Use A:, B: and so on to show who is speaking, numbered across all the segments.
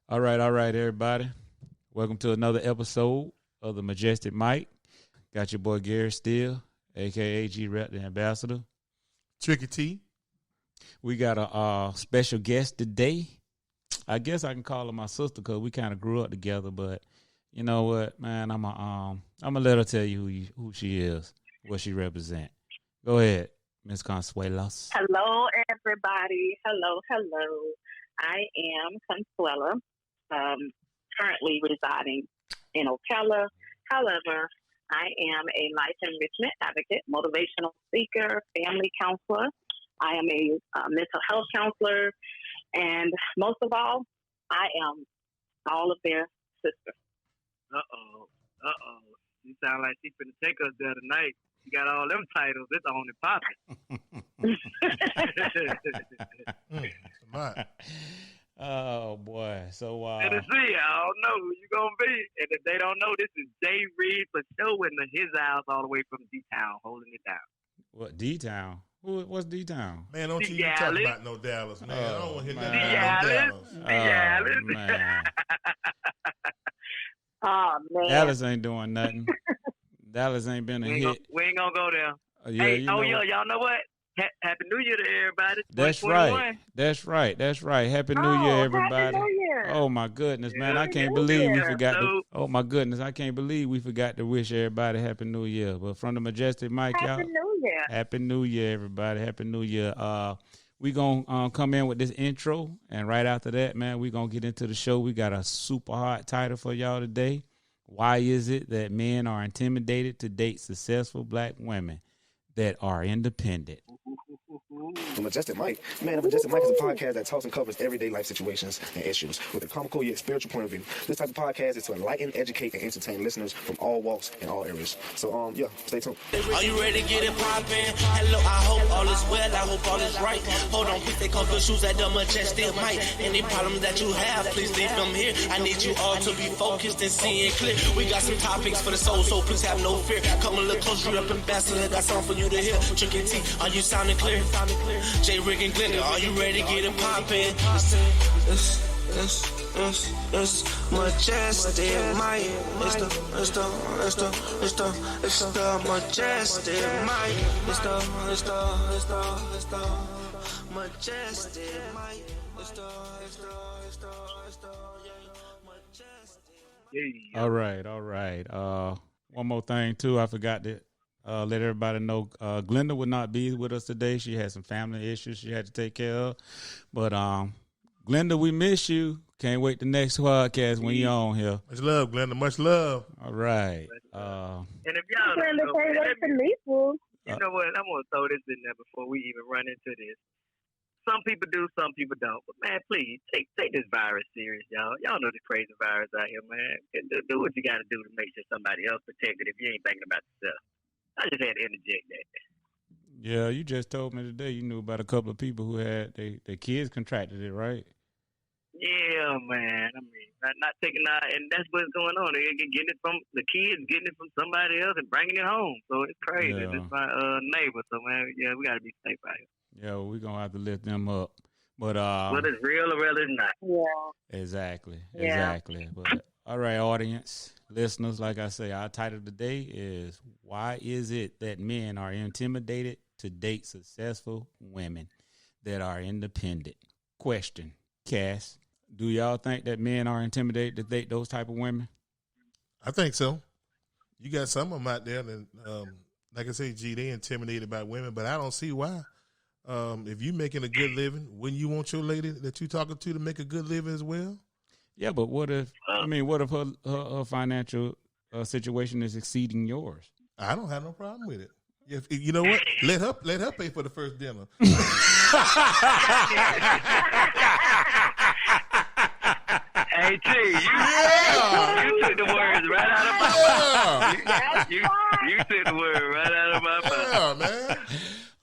A: All right, everybody. Welcome to another episode of the Majestic Mike. Got your boy Gary Steele, aka G-Rep, the ambassador.
B: Tricky T.
A: We got a special guest today. I guess I can call her my sister because we kind of grew up together. But you know what, man? I'm gonna let her tell you who she is, what she represents. Go ahead, Miss Consuella.
C: Hello, everybody. Hello. I am Consuella, currently residing in Ocala. However, I am a life enrichment advocate, motivational speaker, family counselor. I am a mental health counselor, and most of all, I am all of their sister.
D: You sound like she's finna take us there tonight. You got all them titles. It's on and popping.
A: Oh boy! So
D: Tennessee, I don't know who you gonna be, and if they don't know, this is Jrigs for show in his house all the way from D-Town, holding it down.
A: What D-Town? What's D-Town?
B: Man, don't you talk about no Dallas, man. I don't want to hear nothing about
D: Dallas.
A: Man.
C: Oh, man.
A: Dallas ain't doing nothing. Dallas ain't been a hit.
D: We ain't gonna go there.
A: Yeah,
D: y'all know what? Happy New Year to everybody.
A: That's right. Happy New Year, everybody.
C: Happy New Year.
A: Oh my goodness, man! I can't believe we forgot. Oh my goodness, I can't believe we forgot to wish everybody Happy New Year. But from the Majestic Mike, y'all,
C: Happy New Year.
A: Happy New Year, everybody. Happy New Year. We gonna come in with this intro, and right after that, man, we gonna get into the show. We got a super hot title for y'all today. Why is it that men are intimidated to date successful black women that are independent?
E: The Majestic Mike. Man, the Majestic Mike is a podcast that talks and covers everyday life situations and issues with a comical yet spiritual point of view. This type of podcast is to enlighten, educate, and entertain listeners from all walks and all areas. So, stay tuned.
F: Are you ready to get it poppin'? Hello, I hope all is well, I hope all is right. Hold on, please take off your shoes at the Majestic Mike. Any problems that you have, please leave them here. I need you all to be focused and seeing clear. We got some topics for the soul, so please have no fear. Come a little closer, up ambassador, got something for you to hear. Tricky T, are you sounding clear? Jrigs and Glenda, are you ready to get it poppin'? It's Majestic Mike. It's the Majestic Mike. It's the Majestic Mike. It's the
D: Yeah.
A: All right. One more thing too, I forgot to let everybody know. Glenda would not be with us today. She had some family issues she had to take care of. But Glenda, we miss you. Can't wait the next podcast when you're on here.
B: Much love, Glenda. Much love.
A: All right.
D: And if y'all
C: Glenda,
D: don't know,
C: say what's the meat food.
D: you know what? I'm gonna throw this in there before we even run into this. Some people do, some people don't. But man, please take this virus serious, y'all. Y'all know the crazy virus out here, man. Do what you got to do to make sure somebody else protected if you ain't thinking about yourself. I just had to interject that.
A: Yeah, you just told me today you knew about a couple of people who had their kids contracted it, right?
D: Yeah, man. I mean, not taking out, and that's what's going on. They're getting it from the kids, getting it from somebody else, and bringing it home. So it's crazy.
A: Yeah.
D: It's my neighbor. So man, yeah, we got to be safe out here.
A: Yeah, we're gonna have to lift them up. But
D: whether it's real or whether it's not.
C: Yeah.
A: Exactly. But all right, audience, listeners, like I say, our title today is why is it that men are intimidated to date successful women that are independent? Question, Cass, do y'all think that men are intimidated to date those type of women?
B: I think so. You got some of them out there that, like I say, they intimidated by women, but I don't see why. If you making a good living, wouldn't you want your lady that you talking to make a good living as well?
A: Yeah, but what if her financial situation is exceeding yours?
B: I don't have no problem with it. If you know what, let her pay for the first dinner.
D: Hey, T, you took the words right out of my mouth. You took the words right out of my mouth.
B: Yeah, man.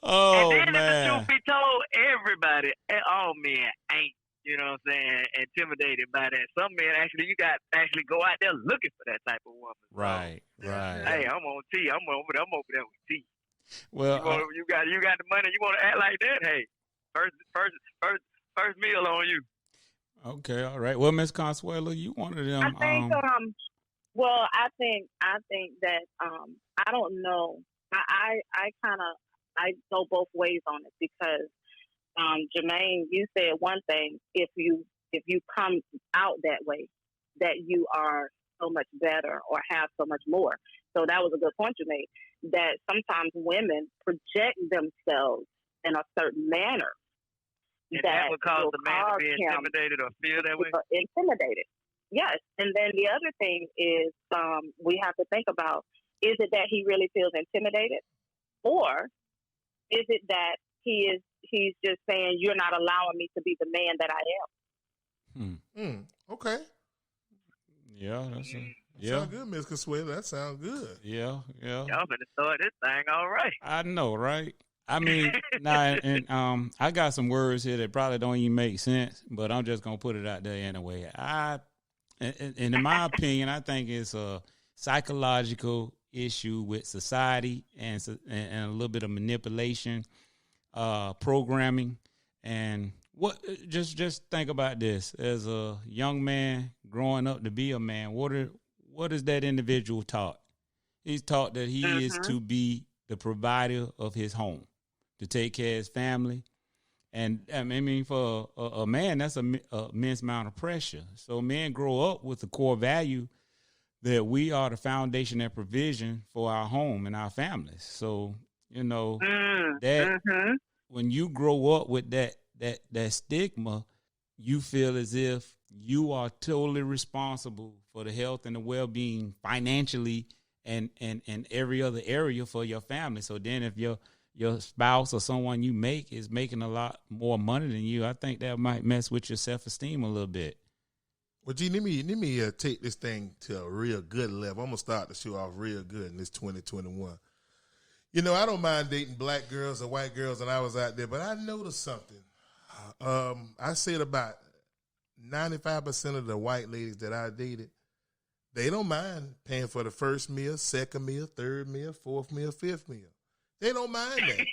A: Oh,
D: and then,
A: man.
D: if the truth be told, everybody, all men ain't, you know what I'm saying, intimidated by that. Some men actually go out there looking for that type of woman.
A: Right.
D: Hey, I'm on T. I'm over there with T.
A: Well,
D: you got the money. You want to act like that? Hey, first meal on you.
A: Okay, all right. Well, Miss Consuela, you one of them.
C: I think well, I think that I don't know. I kind of I go both ways on it because Jermaine, you said one thing. If you come out that way, that you are so much better or have so much more. So that was a good point you made. That sometimes women project themselves in a certain manner.
D: And that would cause the man to be intimidated or feel that way?
C: Intimidated. Yes. And then the other thing is we have to think about, is it that he really feels intimidated? Or is it that he's just saying, you're not allowing me to be the man that I
B: am? Okay.
A: Yeah, that's
B: sounds good, Miss Consuela. That sounds good.
A: Yeah.
D: Y'all better start this thing all right.
A: I know, right? I mean, and I got some words here that probably don't even make sense, but I'm just gonna put it out there anyway. And in my opinion, I think it's a psychological issue with society and a little bit of manipulation, programming, and what. Just think about this: as a young man growing up to be a man, what is that individual taught? He's taught that he is to be the provider of his home, to take care of his family. And I mean, for a man, that's a immense amount of pressure. So men grow up with the core value that we are the foundation and provision for our home and our families. So, you know, that when you grow up with that stigma, you feel as if you are totally responsible for the health and the well-being financially and every other area for your family. So then if your spouse or someone you make is making a lot more money than you, I think that might mess with your self-esteem a little bit.
B: Well, G, let me take this thing to a real good level. I'm going to start the show off real good in this 2021. You know, I don't mind dating black girls or white girls when I was out there, but I noticed something. I said about 95% of the white ladies that I dated, they don't mind paying for the first meal, second meal, third meal, fourth meal, fifth meal. They don't mind that.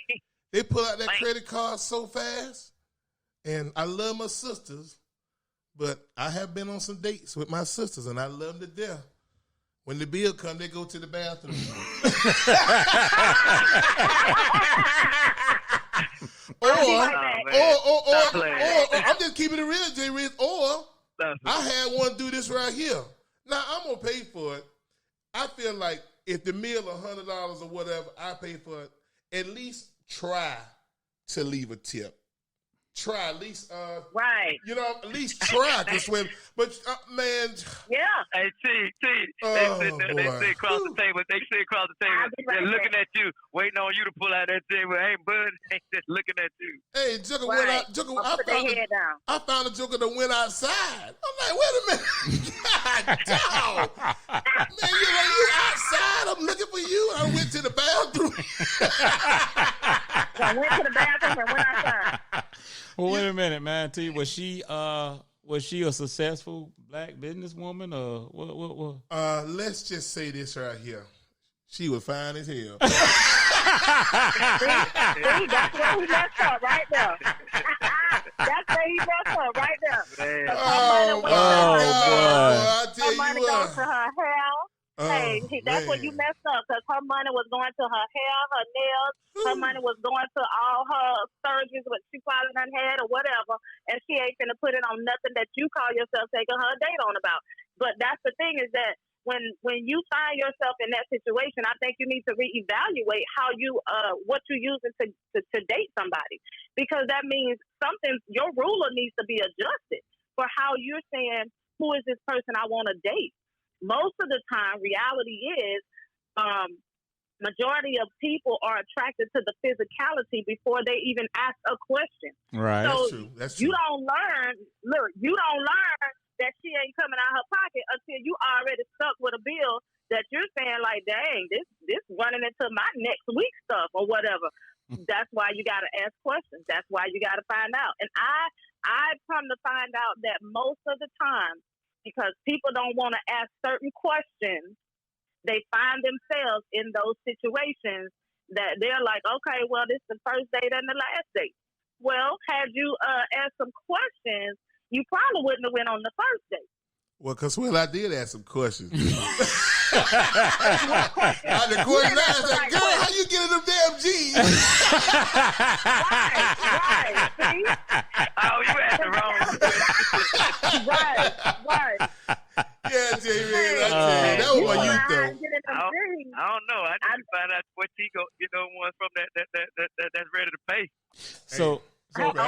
B: They pull out that credit card so fast. And I love my sisters, but I have been on some dates with my sisters, and I love them to death. When the bill comes, they go to the bathroom. or I'm just keeping it real, Jrigs. Or I had one do this right here. Now, I'm going to pay for it. I feel like if the meal $100 or whatever, I pay for it. At least try to leave a tip. Try at least,
C: right?
B: You know, at least try to swim. But man,
C: yeah.
D: Hey, T, they sit across the table. They're looking at you, waiting on you to pull out that table. Hey, bud, they just looking at you.
B: Hey, Joker I found a Joker that went outside. I'm like, wait a minute, God, dog, man, you outside? I'm looking for you. I went to the bathroom.
C: I went to the bathroom and went outside.
A: Well, wait a minute, man. T, was she a successful black businesswoman or what?
B: Let's just say this right here. She was fine as hell.
C: See, that's where he messed up right there. That's where he messed up right there.
A: Boy.
B: I tell
C: her
B: you
C: money
B: what.
C: goes to her hair. Hey, that's where you messed up, because her money was going to her hair, her nails. Her money was going to all her surgeries, what she probably done had or whatever, and she ain't finna put it on nothing that you call yourself taking her a date on about. But that's the thing, is that when you find yourself in that situation, I think you need to reevaluate how you what you're using to date somebody, because that means your ruler needs to be adjusted for how you're saying, who is this person I want to date? Most of the time, reality is majority of people are attracted to the physicality before they even ask a question.
A: Right.
C: So
B: That's true.
C: You don't learn that she ain't coming out her pocket until you already stuck with a bill that you're saying like, dang, this running into my next week stuff or whatever. That's why you got to ask questions. That's why you got to find out. And I've come to find out that most of the time, because people don't want to ask certain questions, they find themselves in those situations that they're like, okay, well, this is the first date and the last date. Well, had you asked some questions you probably wouldn't have went on the first date.
B: Well, Consuela, I did ask some questions.
C: Right,
B: The question I asked, like, girl, how you getting them damn G's?
C: right. See?
D: Oh, you asked the wrong.
C: Right.
B: Yeah, J-Man, I tell you, that was my youth, though.
D: I don't know. I need to find out what he go get those ones from that's ready to pay.
A: So
C: Okay.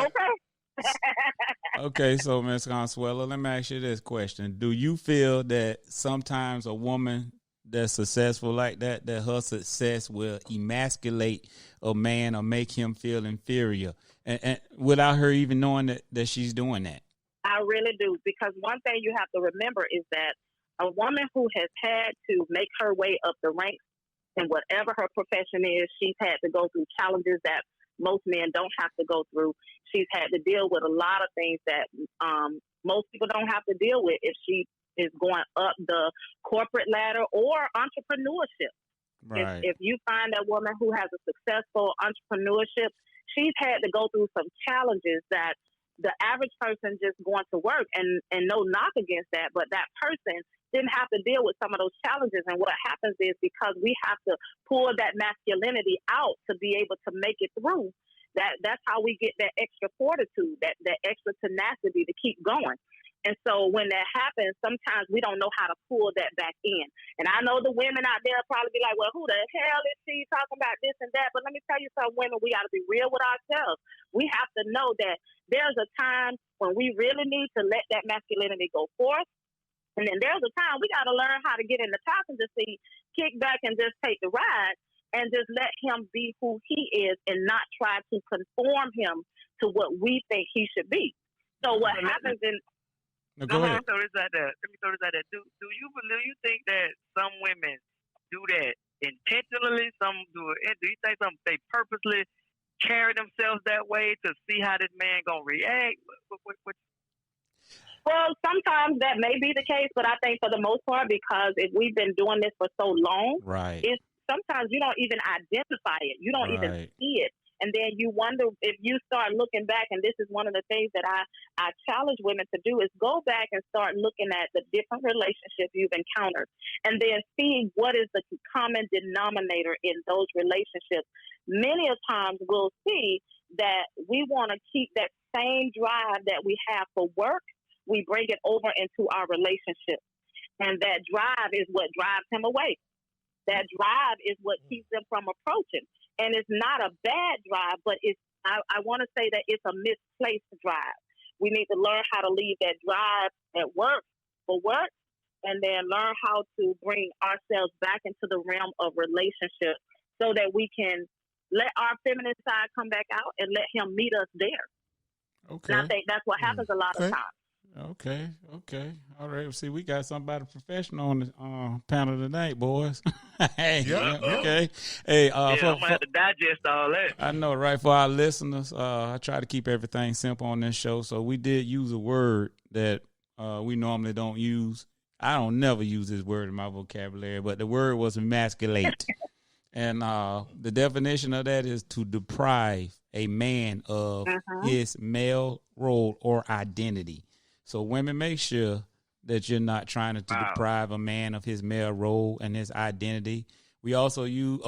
A: okay, so Ms. Consuela, let me ask you this question. Do you feel that sometimes a woman that's successful like that her success will emasculate a man or make him feel inferior and without her even knowing that she's doing that?
C: I really do, because one thing you have to remember is that a woman who has had to make her way up the ranks in whatever her profession is, she's had to go through challenges that most men don't have to go through. She's had to deal with a lot of things that most people don't have to deal with if she is going up the corporate ladder or entrepreneurship.
A: Right.
C: If you find a woman who has a successful entrepreneurship, she's had to go through some challenges that the average person just going to work, and no knock against that, but that person didn't have to deal with some of those challenges. And what happens is, because we have to pull that masculinity out to be able to make it through, that's how we get that extra fortitude, that extra tenacity to keep going. And so when that happens, sometimes we don't know how to pull that back in. And I know the women out there probably be like, well, who the hell is she talking about this and that? But let me tell you something, women, we got to be real with ourselves. We have to know that there's a time when we really need to let that masculinity go forth. And then there's a time we got to learn how to get in the passenger seat, kick back and just take the ride and just let him be who he is and not try to conform him to what we think he should be. So what happens in...
A: No, go ahead.
D: Let me throw this out there. Do you think that some women do that intentionally? Some do it. Do you think they purposely carry themselves that way to see how this man gonna react?
C: Well, sometimes that may be the case, but I think for the most part, because if we've been doing this for so long,
A: right,
C: it's sometimes you don't even identify it. You don't even see it. And then you wonder if you start looking back, and this is one of the things that I challenge women to do, is go back and start looking at the different relationships you've encountered and then see what is the common denominator in those relationships. Many of times we'll see that we want to keep that same drive that we have for work. We bring it over into our relationship. And that drive is what drives him away. That drive is what keeps them from approaching. And it's not a bad drive, but I want to say that it's a misplaced drive. We need to learn how to leave that drive at work for work, and then learn how to bring ourselves back into the realm of relationship so that we can let our feminine side come back out and let him meet us there.
A: Okay.
C: And I think that's what happens a lot of times.
A: Okay. All right. See, we got somebody professional on the panel tonight, boys. Hey, okay. Hey,
D: I'm gonna have to digest all that.
A: I know, right? For our listeners, I try to keep everything simple on this show. So we did use a word that we normally don't use. I don't never use this word in my vocabulary, but the word was emasculate. And the definition of that is to deprive a man of his male role or identity. So women, make sure that you're not trying to deprive a man of his male role and his identity. We also use,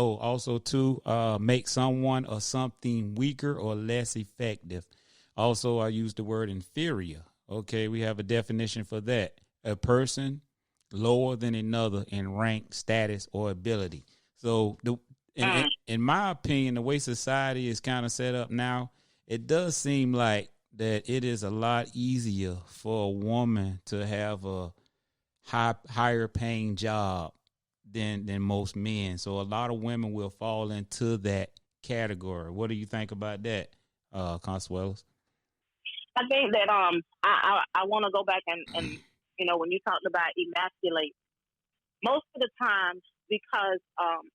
A: make someone or something weaker or less effective. Also, I use the word inferior. Okay, we have a definition for that. A person lower than another in rank, status, or ability. So in my opinion, the way society is kind of set up now, it does seem like that it is a lot easier for a woman to have a higher paying job than most men. So a lot of women will fall into that category. What do you think about that, Consuela?
C: I think that I want to go back and when you talked about emasculate, most of the time, because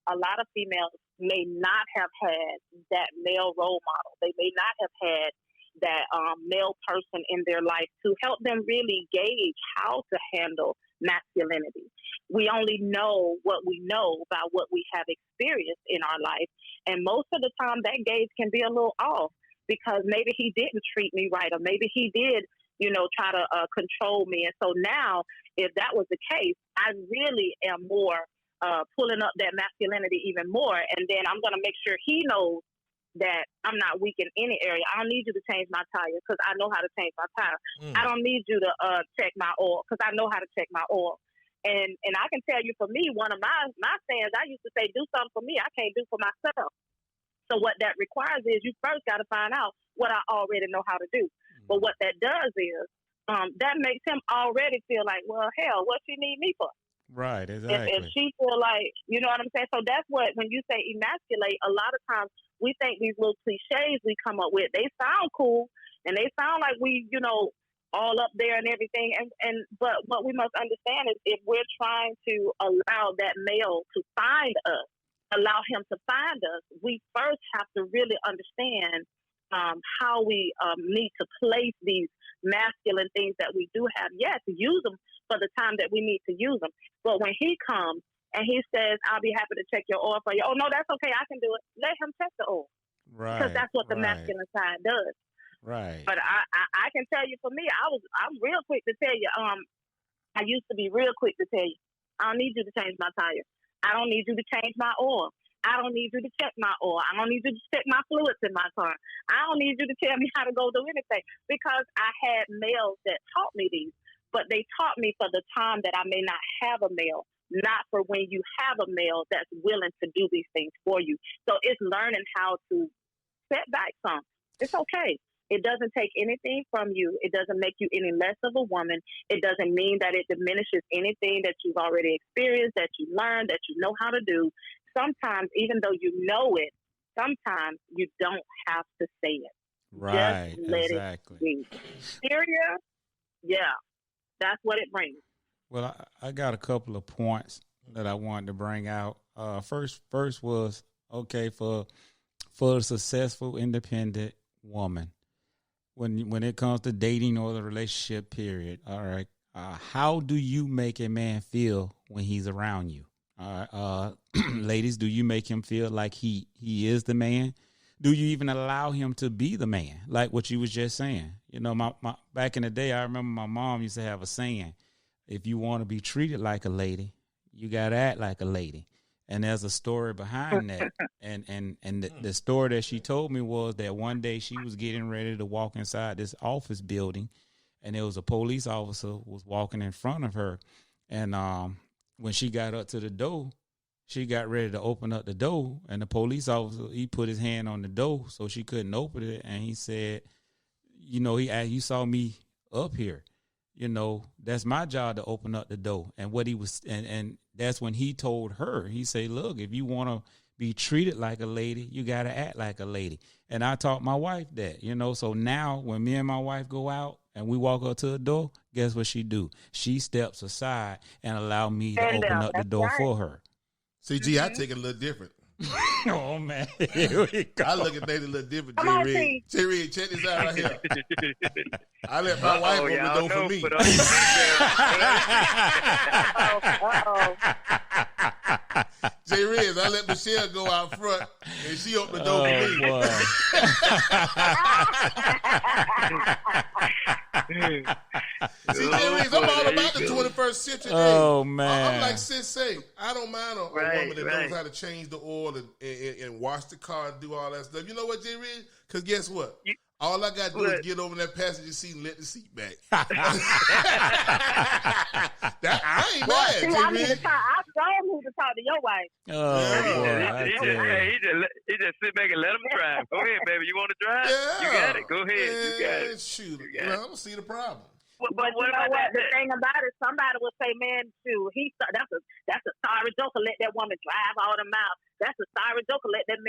C: a lot of females may not have had that male role model. They may not have had that male person in their life to help them really gauge how to handle masculinity. We only know what we know about what we have experienced in our life. And most of the time that gauge can be a little off because maybe he didn't treat me right, or maybe he did try to control me. And so now, if that was the case, I really am more pulling up that masculinity even more. And then I'm going to make sure he knows that I'm not weak in any area. I don't need you to change my tire because I know how to change my tire. I don't need you to check my oil because I know how to check my oil. And I can tell you, for me, one of my sayings, I used to say, do something for me I can't do for myself. So what that requires is you first got to find out what I already know how to do. But what that does is that makes him already feel like, well, hell, what she need me for?
A: Right, exactly.
C: If she feel like, you know what I'm saying? So that's what, when you say emasculate, a lot of times we think these little cliches we come up with, they sound cool and they sound like we, all up there and everything. But what we must understand is if we're trying to allow that male to find us, allow him to find us, we first have to really understand how we need to place these masculine things that we do have. Yes, use them for the time that we need to use them. But when he comes and he says, I'll be happy to check your oil for you. Oh, no, that's okay. I can do it. Let him check the oil.
A: Right.
C: Because that's what the masculine side does.
A: Right.
C: But I can tell you, for me, I'm real quick to tell you. I used to be real quick to tell you, I don't need you to change my tire. I don't need you to change my oil. I don't need you to check my oil. I don't need you to check my fluids in my car. I don't need you to tell me how to go do anything, because I had males that taught me these, but they taught me for the time that I may not have a male, not for when you have a male that's willing to do these things for you. So it's learning how to set back some. It's okay. It doesn't take anything from you. It doesn't make you any less of a woman. It doesn't mean that it diminishes anything that you've already experienced, that you learned, that you know how to do. Sometimes, even though you know it, sometimes you don't have to say it.
A: Right,
C: just let
A: exactly.
C: it be. Serious? Yeah, that's what it brings.
A: Well, I got a couple of points that I wanted to bring out. First was, okay, for a successful, independent woman, when it comes to dating or the relationship period, all right, how do you make a man feel when he's around you? Ladies, do you make him feel like he is the man? Do you even allow him to be the man? Like what you was just saying. My back in the day, I remember my mom used to have a saying: if you want to be treated like a lady, you got to act like a lady. And there's a story behind that. And the story that she told me was that one day she was getting ready to walk inside this office building, and there was a police officer was walking in front of her. And when she got up to the door, she got ready to open up the door, and the police officer, he put his hand on the door so she couldn't open it. And he said, he asked, you saw me up here. That's my job to open up the door. And what he was, and that's when he told her, he said, look, if you want to be treated like a lady, you got to act like a lady. And I taught my wife that, so now when me and my wife go out and we walk up to the door, guess what she do? She steps aside and allow me to open up the door for her.
B: See, G, I take it a little different.
A: Oh, man. Here we go.
B: I look at things a little different, Jrigs. Jrigs, check this out right here. I let my wife open the door for me. Jrigs, I let Michelle go out front, and she opened the door for me. See, Jrigs, I'm all about the 21st century.
A: Oh, man.
B: I'm like Sis say, I don't mind a woman that knows how to change the oil and wash the car and do all that stuff. You know what, Jrigs? Because guess what? All I got to do is get over in that passenger seat and let the seat back. I ain't mad,
C: I sure need to talk to your wife.
A: Oh, boy.
D: He just sit back and let him drive. Go ahead, baby. You want to drive?
B: Yeah.
D: You got it. Go ahead. You got it.
B: Shoot. I don't see the problem.
C: But you know what? The thing about it, somebody will say, "Man, shoot, that's a sorry joker. Let that woman drive all the miles. That's a sorry joker. Let that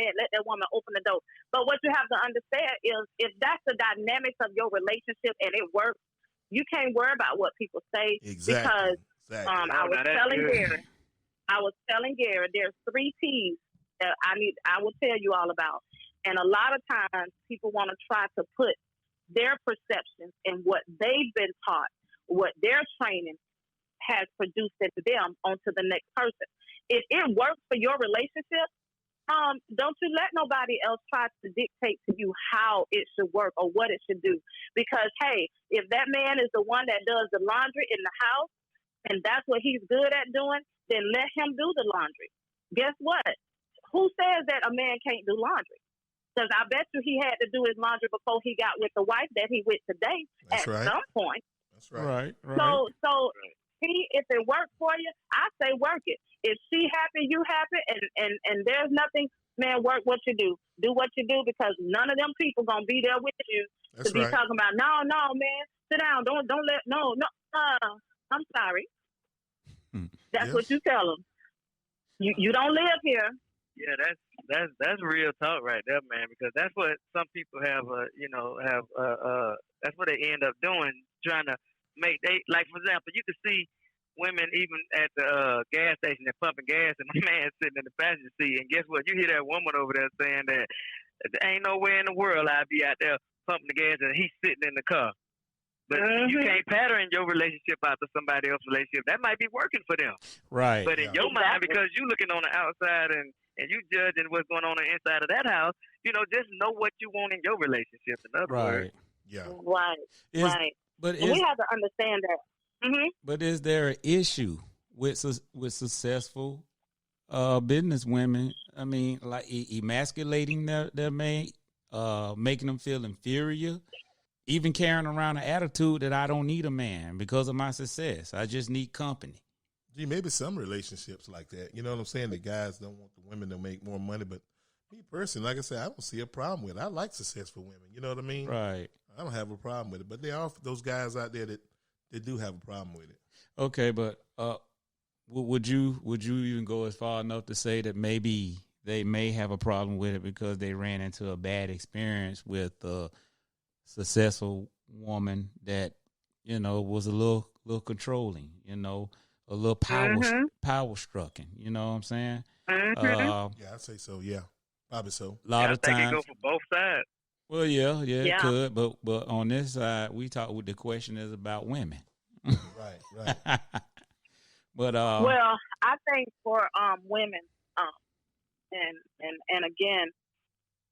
C: woman open the door." But what you have to understand is, if that's the dynamics of your relationship and it works, you can't worry about what people say.
B: Exactly.
C: Because I was telling Gary, there's 3 T's that I will tell you all about, and a lot of times people want to try to put their perceptions and what they've been taught, what their training has produced in them onto the next person. If it works for your relationship, don't you let nobody else try to dictate to you how it should work or what it should do. Because, hey, if that man is the one that does the laundry in the house and that's what he's good at doing, then let him do the laundry. Guess what? Who says that a man can't do laundry? Because I bet you he had to do his laundry before he got with the wife that he with today.
B: That's
C: at
B: right.
C: some point.
B: That's right.
A: Right.
C: So if it works for you, I say work it. If she happy, you happy, and there's nothing, man, work what you do. Do what you do, because none of them people gonna be there with you
B: That's
C: to be
B: right.
C: talking about, no, man, sit down, don't let, no, I'm sorry. That's what you tell them. You don't live here.
D: Yeah, that's real talk right there, man. Because that's what some people have, that's what they end up doing, trying to make like, for example, you can see women even at the gas station, they're pumping gas, and my man sitting in the passenger seat, and guess what? You hear that woman over there saying that there ain't no way in the world I'd be out there pumping the gas, and he's sitting in the car. But you can't pattern your relationship after somebody else's relationship. That might be working for them.
A: Right.
D: But in your mind, because you looking on the outside and you judging what's going on inside of that house, just know what you want in your relationship. In other words.
B: Yeah.
C: Right.
A: But
C: we have to understand that. Mm-hmm.
A: But is there an issue with successful business women? I mean, like emasculating their mate, making them feel inferior, even carrying around an attitude that I don't need a man because of my success. I just need company.
B: Gee, maybe some relationships like that. You know what I'm saying? The guys don't want the women to make more money, but me personally, like I said, I don't see a problem with it. I like successful women. You know what I mean?
A: Right.
B: I don't have a problem with it, but there are those guys out there that do have a problem with it.
A: Okay, but would you even go as far enough to say that maybe they may have a problem with it because they ran into a bad experience with a successful woman that was a little controlling, a little power strucken. You know what I'm saying?
C: Mm-hmm.
B: Yeah, I'd say so. Yeah, probably so.
A: A lot of
D: I think
A: times,
D: it go for both sides.
A: well, yeah, it could, but on this side, we talk. The question is about women.
B: Right.
A: But
C: well, I think for women, and again,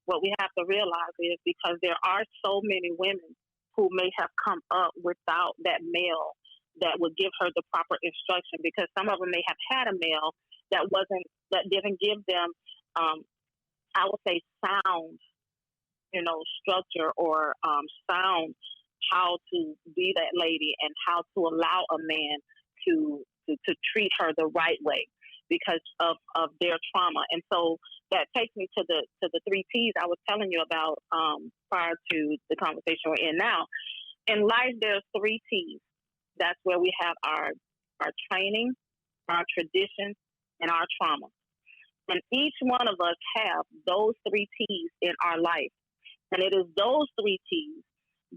C: what we have to realize is because there are so many women who may have come up without that male that would give her the proper instruction, because some of them may have had a male that didn't give them, I would say, sound, structure or sound how to be that lady and how to allow a man to treat her the right way because of their trauma. And so that takes me to the 3 P's I was telling you about prior to the conversation we're in now. In life, there's 3 T's. That's where we have our training, our traditions, and our trauma. And each one of us have those 3 T's in our life. And it is those 3 T's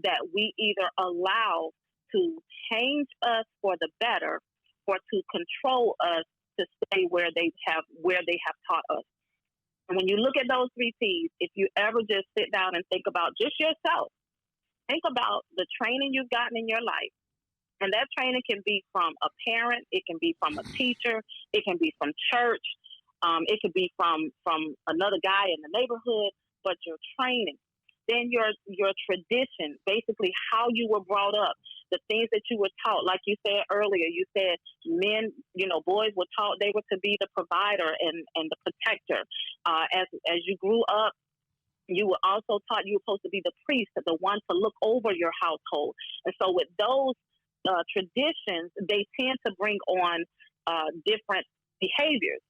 C: that we either allow to change us for the better or to control us to stay where they have taught us. And when you look at those 3 T's, if you ever just sit down and think about just yourself, think about the training you've gotten in your life. And that training can be from a parent, it can be from a teacher, it can be from church, it could be from another guy in the neighborhood, but your training. Then your tradition, basically how you were brought up, the things that you were taught. Like you said earlier, you said men, boys were taught they were to be the provider and the protector. As you grew up, you were also taught you were supposed to be the priest, the one to look over your household. And so with those traditions, they tend to bring on different behaviors.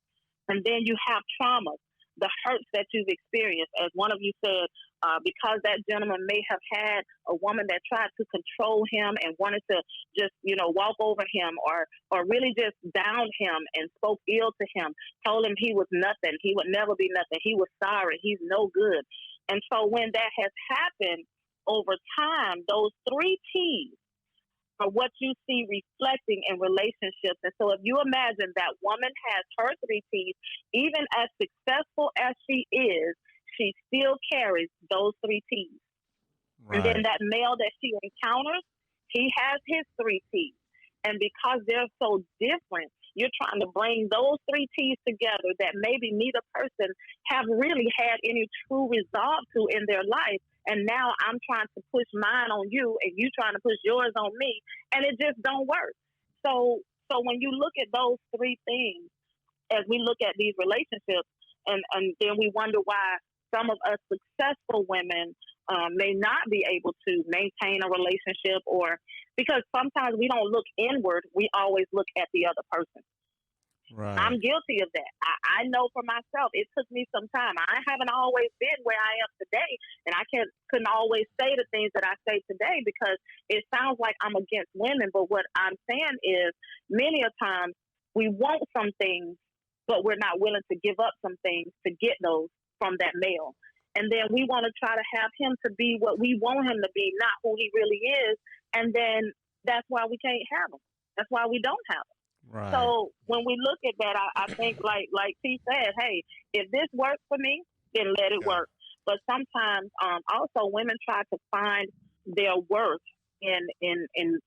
C: And then you have traumas, the hurts that you've experienced. As one of you said, because that gentleman may have had a woman that tried to control him and wanted to just, walk over him or really just down him and spoke ill to him, told him he was nothing, he would never be nothing, he was sorry, he's no good. And so when that has happened over time, those 3 T's are what you see reflecting in relationships. And so if you imagine that woman has her 3 T's, even as successful as she is, she still carries those 3 T's. Right. And then that male that she encounters, he has his 3 T's. And because they're so different, you're trying to bring those three T's together that maybe neither person have really had any true resolve to in their life. And now I'm trying to push mine on you and you trying to push yours on me. And it just don't work. So when you look at those three things, as we look at these relationships, and then we wonder why some of us successful women may not be able to maintain a relationship, or because sometimes we don't look inward, we always look at the other person.
A: Right.
C: I'm guilty of that. I know for myself, it took me some time. I haven't always been where I am today, and I couldn't always say the things that I say today because it sounds like I'm against women. But what I'm saying is, many a times we want some things, but we're not willing to give up some things to get those from that male. And then we want to try to have him to be what we want him to be, not who he really is. And then that's why we can't have him. That's why we don't have him.
A: Right.
C: So when we look at that, I think like T said, hey, if this works for me, then let it work. But sometimes also women try to find their worth in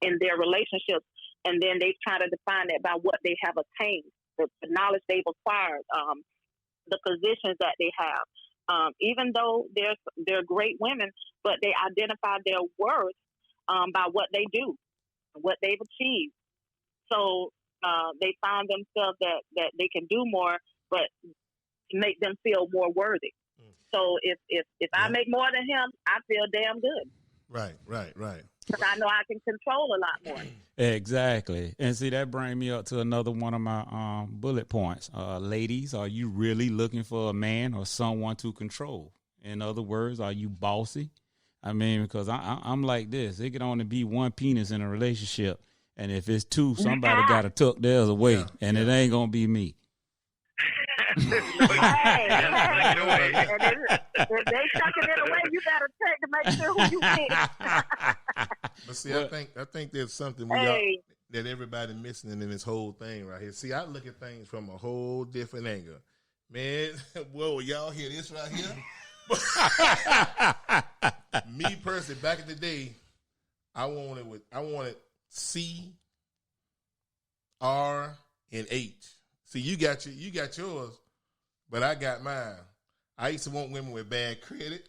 C: their relationships, and then they try to define it by what they have attained, the knowledge they've acquired, the positions that they have. Even though they're great women, but they identify their worth by what they do, what they've achieved. So they found themselves that they can do more, but to make them feel more worthy. So if I make more than him, I feel damn good.
B: Right.
C: Because I know I can control a lot more.
A: Exactly. And see, that brings me up to another one of my bullet points. Ladies, are you really looking for a man or someone to control? In other words, are you bossy? I mean, because I'm like this. It can only be one penis in a relationship. And if it's two, somebody got to tuck theirs away. And it ain't going to be me.
C: If they tucking it away, you gotta check to make sure who you pick.
B: But see, I think there's something that everybody missing in this whole thing right here. See, I look at things from a whole different angle. Man, whoa, y'all hear this right here? Me personally, back in the day, I wanted C, R, and H. See, you got yours, but I got mine. I used to want women with bad credit.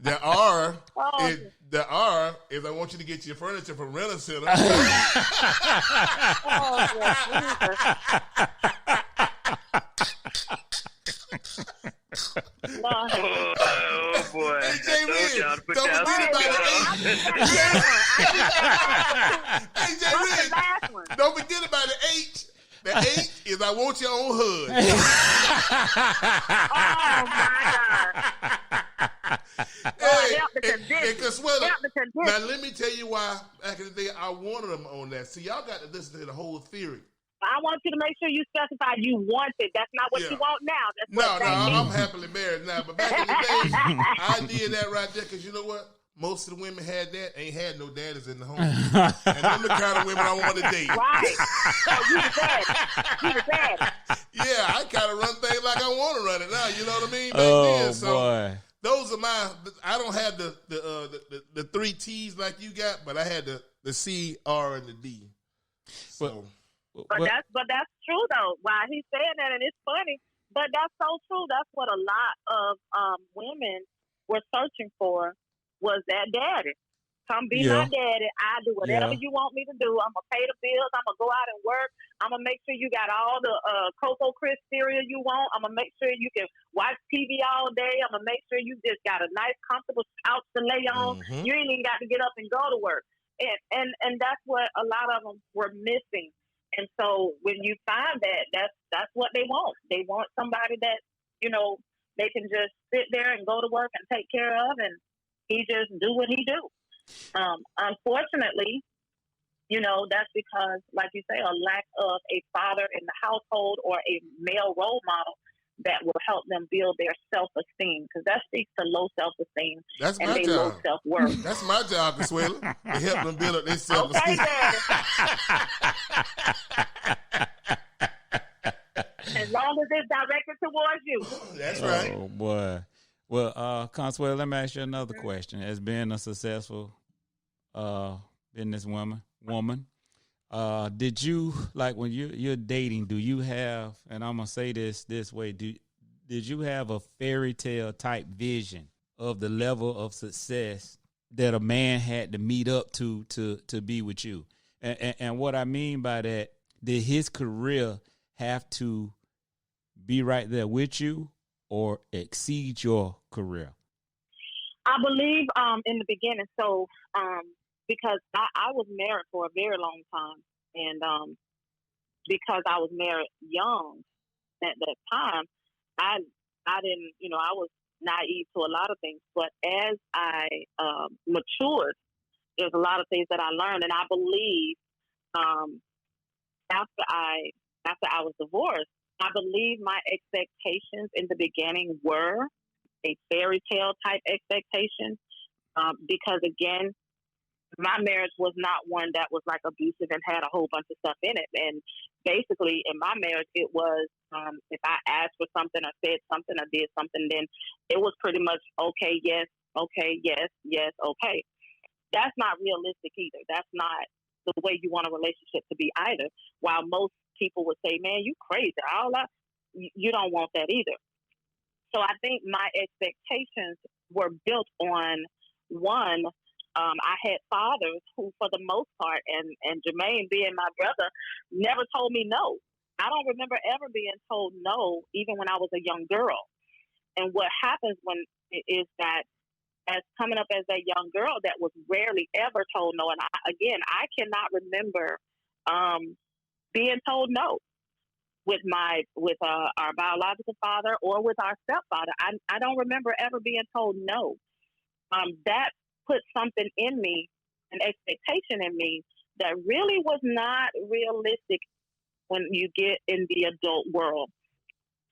B: The R is I want you to get your furniture from Rent a Center.
D: Oh boy!
B: Hey, Jrigs, don't forget about don't forget about the H. The H is I want your own hood.
C: Oh my God!
B: Hey, Consuella, now let me tell you why back in the day I wanted them on that. See, y'all got to listen to the whole theory.
C: I want you to make sure you specify you want it. That's not what you want now. That's
B: I'm happily married now. But back in the day, I did that right there because you know what? Most of the women ain't had no daddies in the home. And I'm the kind of women I want to date.
C: Right. Oh, you the daddy.
B: Yeah, I kind of run things like I want to run it now. You know what I mean?
A: Back then, so boy.
B: Those are I don't have the three T's like you got, but I had the C, R, and the D. So.
C: But that's true though. Why he's saying that, and it's funny, but that's so true. That's what a lot of women were searching for, was that daddy. Come be my daddy. I do whatever you want me to do. I'm gonna pay the bills. I'm gonna go out and work. I'm gonna make sure you got all the Cocoa Crisp cereal you want. I'm gonna make sure you can watch TV all day. I'm gonna make sure you just got a nice, comfortable couch to lay on. Mm-hmm. You ain't even got to get up and go to work. And that's what a lot of them were missing. And so when you find that's what they want. They want somebody that, they can just sit there and go to work and take care of, and he just do what he do. Unfortunately, that's because, like you say, a lack of a father in the household or a male role model that will help them build their self-esteem, because that speaks to low self-esteem and their low self-worth.
B: That's my job, Consuella, to help them build up their self-esteem.
C: As long as it's directed towards you.
B: That's right.
A: Oh, boy. Well, Consuela, let me ask you another question. As being a successful businesswoman, did you, like, when you're dating, do you have, and I'm gonna say this way, did you have a fairy tale type vision of the level of success that a man had to meet up to be with you? And what I mean by that, did his career have to be right there with you or exceed your career?
C: I believe in the beginning. So because I was married for a very long time, and because I was married young at that time, I didn't, I was naive to a lot of things. But as I matured, there's a lot of things that I learned, and I believe after I was divorced, I believe my expectations in the beginning were a fairy tale type expectation, because again, my marriage was not one that was like abusive and had a whole bunch of stuff in it. And basically, in my marriage, it was if I asked for something, or said something, or did something, then it was pretty much okay, yes, okay. That's not realistic either. That's not the way you want a relationship to be either. While most people would say, "Man, you crazy," all that, you don't want that either. So I think my expectations were built on one. I had fathers who, for the most part, and Jermaine being my brother, never told me no. I don't remember ever being told no, even when I was a young girl. And what happens is that as coming up as a young girl that was rarely ever told no, and I cannot remember being told no with our biological father or with our stepfather. I don't remember ever being told no. That put something in me, an expectation in me that really was not realistic when you get in the adult world.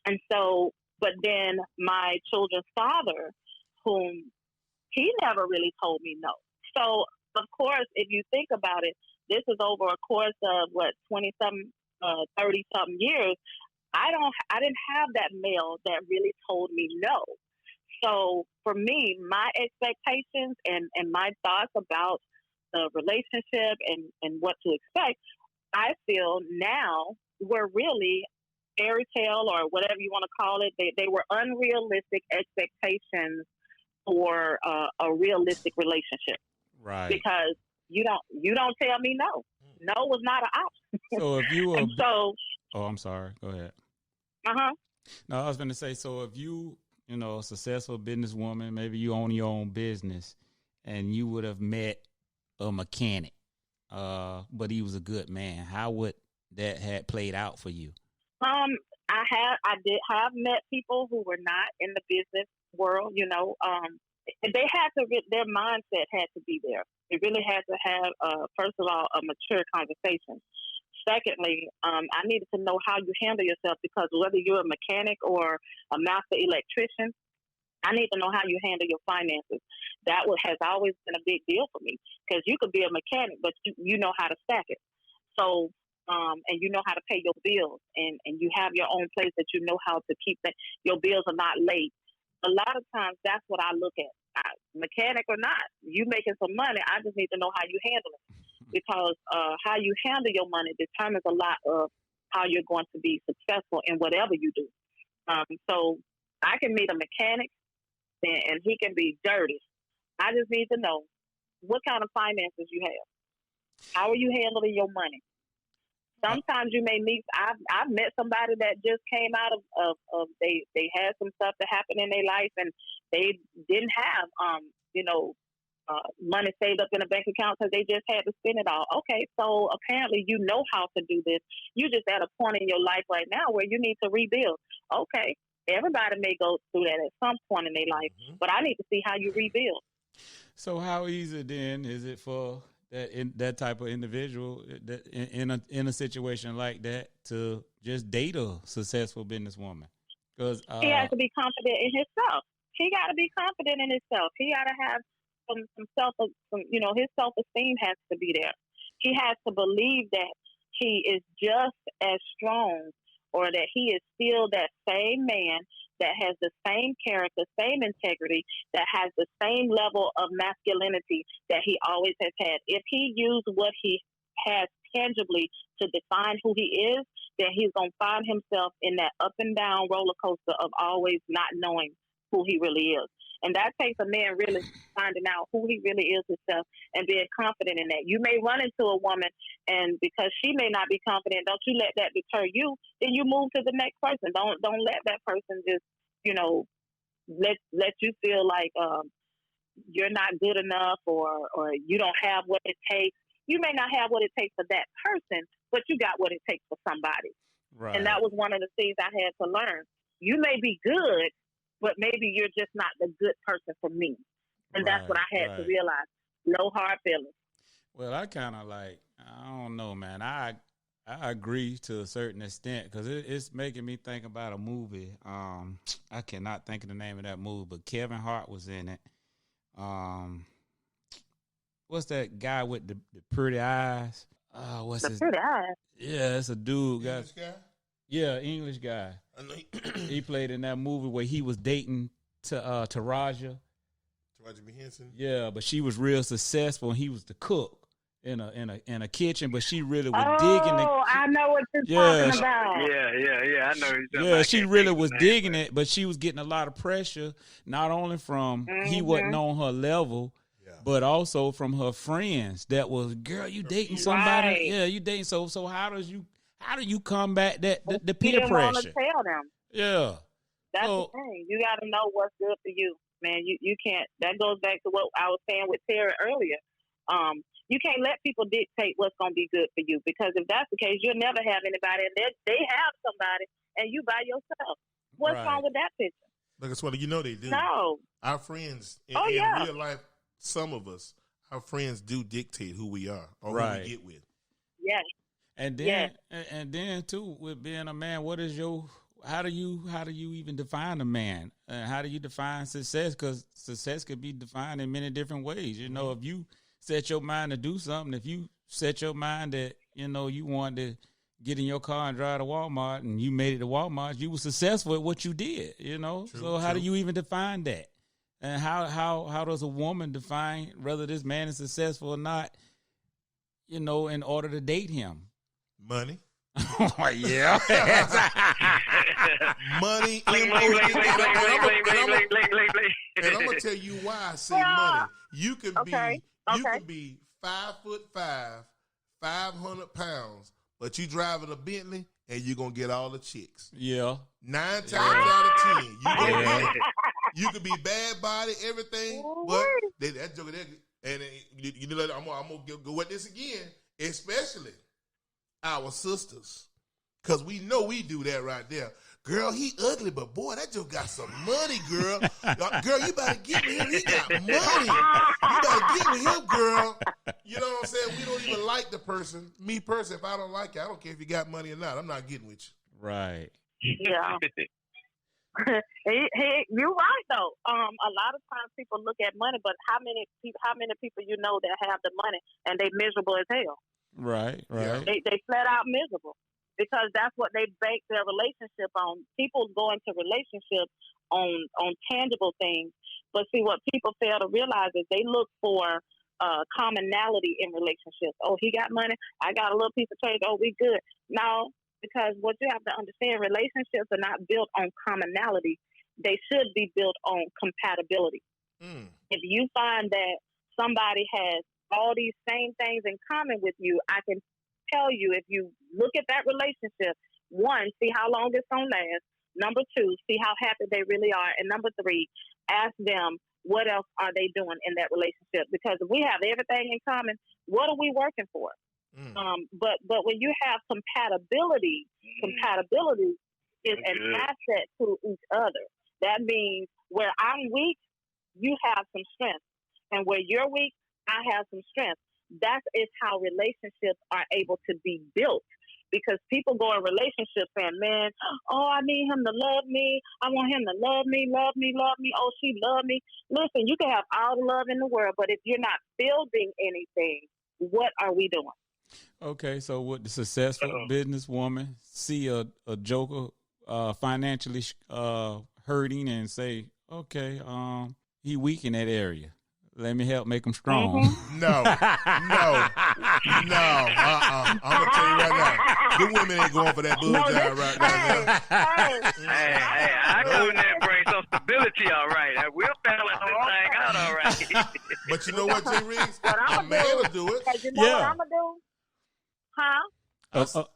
C: And so, but then my children's father, whom he never really told me no. So, of course, if you think about it, this is over a course of 20-something, 30-something years. I didn't have that male that really told me no. So for me, my expectations and my thoughts about the relationship and what to expect, I feel now were really fairy tale or whatever you want to call it. They were unrealistic expectations for a realistic relationship.
A: Right.
C: Because you don't tell me no. No was not an option.
A: So if you were,
C: oh,
A: I'm sorry. Go ahead.
C: Uh-huh.
A: No, I was going to say, so if you, a successful businesswoman, maybe you own your own business, and you would have met a mechanic, but he was a good man, how would that have played out for you?
C: I did have met people who were not in the business world. They had to, their mindset had to be there. They really had to have, first of all, a mature conversation. Secondly, I needed to know how you handle yourself, because whether you're a mechanic or a master electrician, I need to know how you handle your finances. That has always been a big deal for me, because you could be a mechanic, but you know how to stack it. So, and you know how to pay your bills, and you have your own place that you know how to keep that your bills are not late. A lot of times, that's what I look at. Mechanic or not, you making some money. I just need to know how you handle it, because how you handle your money determines a lot of how you're going to be successful in whatever you do. So I can meet a mechanic and he can be dirty. I just need to know what kind of finances you have. How are you handling your money? Sometimes you may meet. I've met somebody that just came out of they had some stuff that happened in their life, and they didn't have money saved up in a bank account because they just had to spend it all. Okay, so apparently you know how to do this. You're just at a point in your life right now where you need to rebuild. Okay, everybody may go through that at some point in their life, but I need to see how you rebuild.
A: So how easy then is it for that type of individual that in a situation like that to just date a successful businesswoman? Because
C: he has to be confident in himself. He got to be confident in himself. He got to have some his self-esteem has to be there. He has to believe that he is just as strong, or that he is still that same man that has the same character, same integrity, that has the same level of masculinity that he always has had. If he used what he has tangibly to define who he is, then he's going to find himself in that up and down roller coaster of always not knowing who he really is. And that takes a man really finding out who he really is himself and being confident in that. You may run into a woman, and because she may not be confident, don't you let that deter you. Then you move to the next person. Don't let that person just, you know, let you feel like you're not good enough or you don't have what it takes. You may not have what it takes for that person, but you got what it takes for somebody.
A: Right.
C: And that was one of the things I had to learn. You may be good, but maybe you're just not the good person for me. And that's what I had to realize. No hard feelings.
A: Well, I kind of like, I don't know, man. I agree to a certain extent because it's making me think about a movie. I cannot think of the name of that movie, but Kevin Hart was in it. What's that guy with the pretty eyes? What's his
C: pretty eyes?
A: Yeah, it's a dude.
B: English guy?
A: Yeah, English guy.
B: I know
A: he played in that movie where he was dating Taraja.
B: Taraja B. Henson.
A: Yeah, but she was real successful and he was the cook in a kitchen, but she really was digging it.
C: Oh, I know what you're talking about.
D: Yeah. I know.
A: Yeah, she really was digging it, but she was getting a lot of pressure, not only from he wasn't on her level, but also from her friends. That was, girl, you dating somebody?
C: Right.
A: Yeah, you dating. So how do you combat that the peer
C: you didn't
A: pressure?
C: Want to tell them.
A: Yeah,
C: that's the thing. You got to know what's good for you, man. You can't. That goes back to what I was saying with Tara earlier. You can't let people dictate what's going to be good for you, because if that's the case, you'll never have anybody, and they have somebody, and you by yourself. What's wrong with that picture?
B: Look, it's what you know they do.
C: No,
B: our friends in real life. Some of us, our friends do dictate who we are or who we get with.
C: Yes.
A: And then, and then too, with being a man, what is how do you even define a man? How do you define success? Because success could be defined in many different ways. You know, if you set your mind to do something, if you set your mind that, you know, you want to get in your car and drive to Walmart and you made it to Walmart, you were successful at what you did, you know? So how do you even define that? And how does a woman define whether this man is successful or not, you know, in order to date him?
B: Money.
A: Oh, yeah.
B: Money. And I'm going to tell you why I say money. You can be 5'5", 500 pounds, but you driving a Bentley and you're going to get all the chicks.
A: Yeah.
B: 9 times out of 10. You could be bad body, everything, but that joke, and you know, I'm gonna go with this again, especially our sisters, because we know we do that right there. Girl, he ugly, but boy, that joke got some money, girl. Girl, you better get with him. He got money. You better get with him, girl. You know what I'm saying? We don't even like the person. Me personally, if I don't like you, I don't care if you got money or not. I'm not getting with you.
A: Right.
C: Yeah. You're right though. A lot of times people look at money, but how many people you know that have the money and they miserable as hell?
A: Right.
C: They flat out miserable because that's what they base their relationship on. People go into relationships on tangible things, but see what people fail to realize is they look for commonality in relationships. Oh, he got money, I got a little piece of change. Oh, we good. No. Because what you have to understand, relationships are not built on commonality. They should be built on compatibility. If you find that somebody has all these same things in common with you, I can tell you, if you look at that relationship, one, see how long it's going to last. Number two, see how happy they really are. And number three, ask them, what else are they doing in that relationship? Because if we have everything in common, what are we working for? But when you have compatibility is an asset to each other. That means where I'm weak, you have some strength. And where you're weak, I have some strength. That is how relationships are able to be built. Because people go in relationships saying, man, oh, I need him to love me. I want him to love me. Oh, she love me. Listen, you can have all the love in the world, but if you're not building anything, what are we doing?
A: Okay, so would the successful businesswoman see a joker financially hurting and say, okay, he weak in that area. Let me help make him strong.
B: Mm-hmm. No. I'm gonna tell you right now, the women ain't going for that bullseye right now.
D: Hey, I come in there and bring some stability, all right. We'll balance this thing out, all right.
B: But you know what, Jrigs? A man will do it.
C: You know what I'm gonna do? Huh?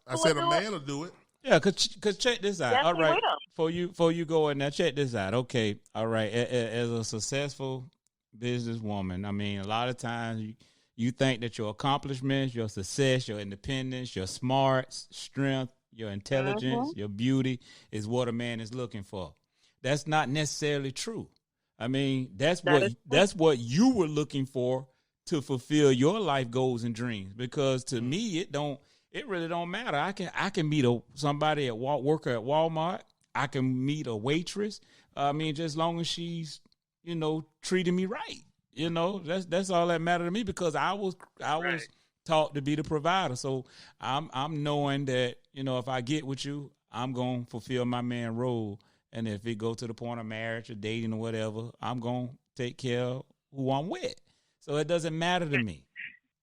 B: I said a man will do it.
A: Yeah, cause check this out.
C: Yes,
A: all right, before you go in there, check this out. Okay, all right. As a successful businesswoman, I mean, a lot of times you think that your accomplishments, your success, your independence, your smarts, strength, your intelligence, your beauty is what a man is looking for. That's not necessarily true. I mean, that's what you were looking for to fulfill your life goals and dreams. Because to me, it really don't matter. I can meet somebody worker at Walmart. I can meet a waitress. I mean, just as long as she's, treating me right. That's all that matters to me, because I was taught to be the provider. So I'm knowing that, if I get with you, I'm going to fulfill my man role. And if it go to the point of marriage or dating or whatever, I'm going to take care of who I'm with. So it doesn't matter to me.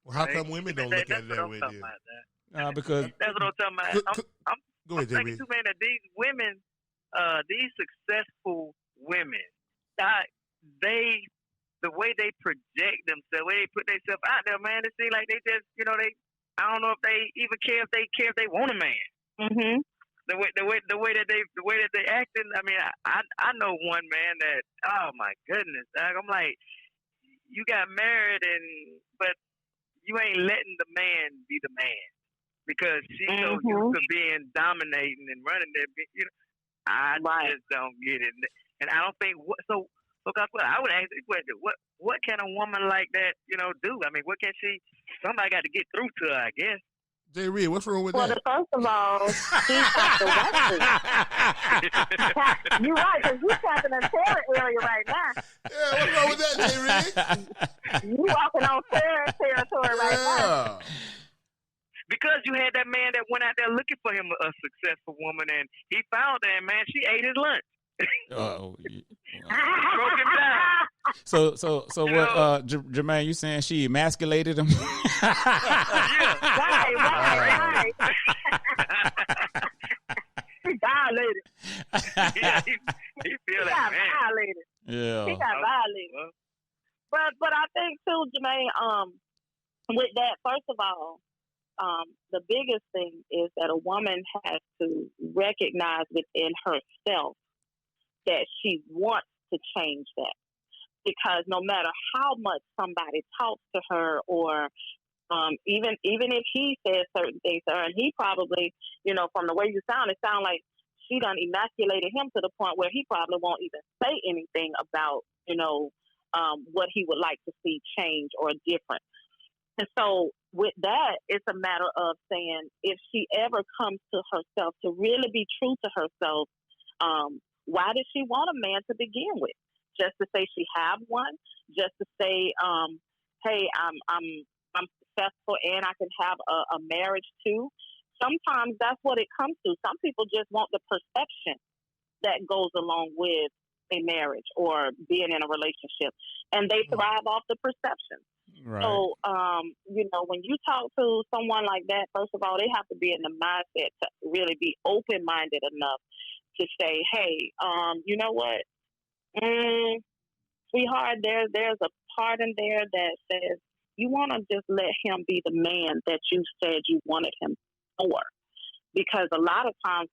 B: Well, how come women don't look at it that way, then?
A: Because
D: that's what I'm talking about.
B: Go ahead,
D: I'm thinking too, man, that these women, these successful women, the way they project themselves, the way they put themselves out there, man, it seems like they just, I don't know if they even care if they want a man.
C: Mm-hmm.
D: The way that they acting. I mean, I know one man that, oh my goodness, I'm like, you got married but you ain't letting the man be the man, because she's so used to being dominating and running that. I just don't get it, and I don't think so. Because I would ask this question: what can a woman like that, do? I mean, what can she? Somebody got to get through to her, I guess.
B: Jrigs, what's wrong with that?
C: Well, first of all, she's got the weapon. You're right, because you're tapping a terror area right now.
B: Yeah, what's wrong with that, Jrigs?
C: You walking on terror territory right now.
D: Because you had that man that went out there looking for him a successful woman, and he found her, and man, she ate his lunch.
A: Oh,
D: broke him down.
A: So what? Jermaine, you saying she emasculated him?
D: Yeah.
C: Right. He violated.
D: Yeah, he feel that, man.
C: Violated.
A: Yeah.
C: He got violated. But I think too, Jermaine, with that, first of all, the biggest thing is that a woman has to recognize within herself that she wants to change that. Because no matter how much somebody talks to her, or even if he says certain things to her, and he probably, from the way you sound, it sounds like she done emasculated him to the point where he probably won't even say anything about, what he would like to see change or different. And so with that, it's a matter of saying, if she ever comes to herself to really be true to herself, why did she want a man to begin with? Just to say she have one? Just to say, hey, I'm successful and I can have a marriage too? Sometimes that's what it comes to. Some people just want the perception that goes along with a marriage or being in a relationship, and they thrive off the perception.
A: Right.
C: So, when you talk to someone like that, first of all, they have to be in the mindset to really be open-minded enough to say, hey, you know what, sweetheart, there's a part in there that says you want to just let him be the man that you said you wanted him for. Because a lot of times,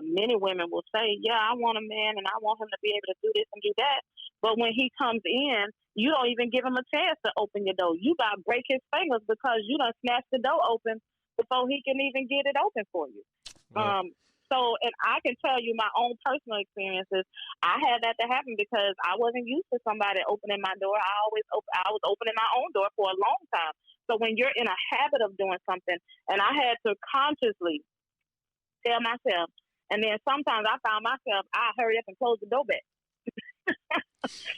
C: many women will say, yeah, I want a man and I want him to be able to do this and do that. But when he comes in, you don't even give him a chance to open your door. You got to break his fingers because you done snatched the door open before he can even get it open for you. Right. And I can tell you my own personal experiences. I had that to happen because I wasn't used to somebody opening my door. I was opening my own door for a long time. So when you're in a habit of doing something, and I had to consciously tell myself, and then sometimes I found myself, I hurry up and close the door back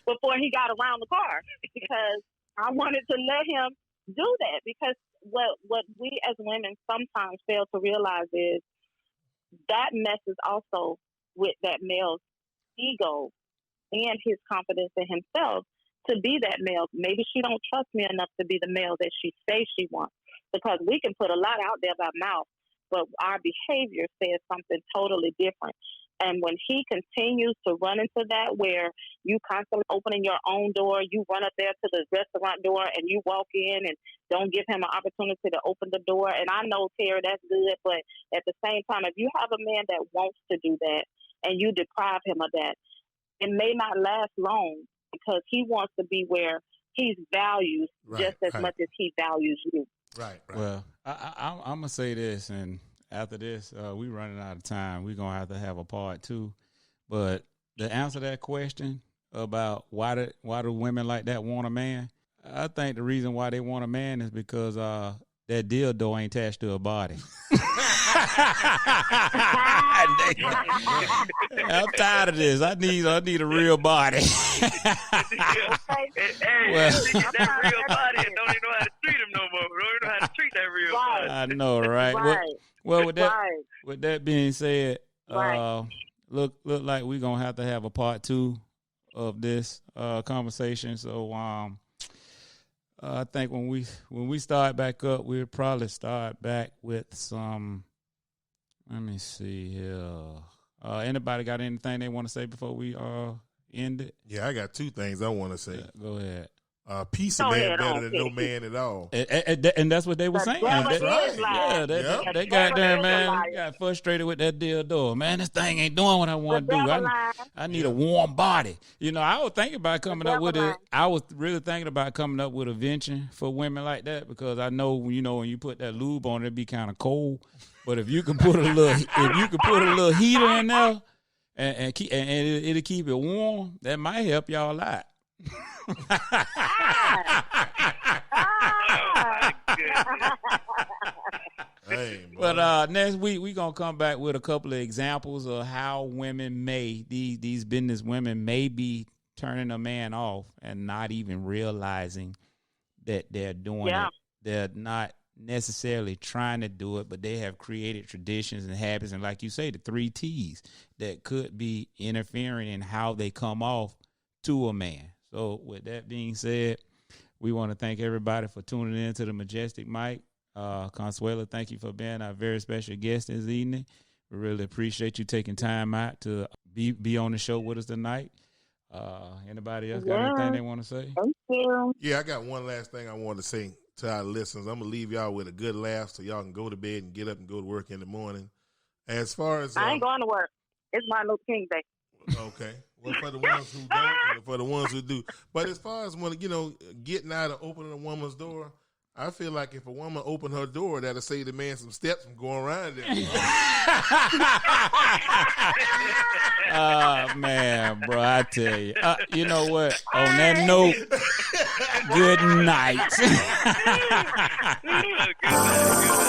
C: before he got around the car, because I wanted to let him do that. Because what we as women sometimes fail to realize is that messes also with that male's ego and his confidence in himself to be that male. Maybe she don't trust me enough to be the male that she says she wants, because we can put a lot out there by mouth, but our behavior says something totally different. And when he continues to run into that, where you constantly opening your own door, you run up there to the restaurant door and you walk in and don't give him an opportunity to open the door. And I know, Terry, that's good, but at the same time, if you have a man that wants to do that and you deprive him of that, it may not last long, because he wants to be where he's valued just as much as he values you.
B: Right.
A: Well, I'm going to say this, and after this, we running out of time. We're going to have a part 2. But to answer that question about why do women like that want a man, I think the reason why they want a man is because that dildo ain't attached to a body. I'm tired of this. I need a real body.
D: Well, that real body and don't even know how to treat him no more. Don't even know how to treat that real body.
A: I know, right? Well, with that being said, look like we're gonna have to have a part 2 of this conversation. So I think when we start back up, we'll probably start back with some. Let me see here. Anybody got anything they want to say before we end it?
B: Yeah, I got 2 things I want to say.
A: Yeah, go ahead.
B: Peace of man better than no man at all.
A: And that's what they were saying.
B: That's right.
A: Yeah, they got there, man. Got frustrated with that dildo. Man, this thing ain't doing what I want to do. I need a warm body. You know, I was thinking about coming up with it. I was really thinking about coming up with a venture for women like that, because I know, you know, when you put that lube on, it'd be kind of cold. But if you can put a little heater in there and it'll keep it warm, that might help y'all a lot. But next week we're gonna come back with a couple of examples of how women these business women may be turning a man off and not even realizing that they're doing it. They're not necessarily trying to do it, but they have created traditions and habits, and like you say, the 3 T's that could be interfering in how they come off to a man. So with that being said, we want to thank everybody for tuning in to the Majestic Mic. Consuela, thank you for being our very special guest this evening. We really appreciate you taking time out to be on the show with us tonight. Anybody else got anything they want to say?
C: Thank you.
B: Yeah, I got one last thing I want to say to our listeners. I'm going to leave y'all with a good laugh so y'all can go to bed and get up and go to work in the morning. As far as
C: I ain't going to work. It's Martin Luther King Day.
B: Okay. Well, for the ones who don't, and for the ones who do. But as far as when, getting out and opening a woman's door, I feel like if a woman opened her door, that'll save the man some steps from going around there.
A: Man, bro, I tell you. You know what? On that note, good night.
D: Good night.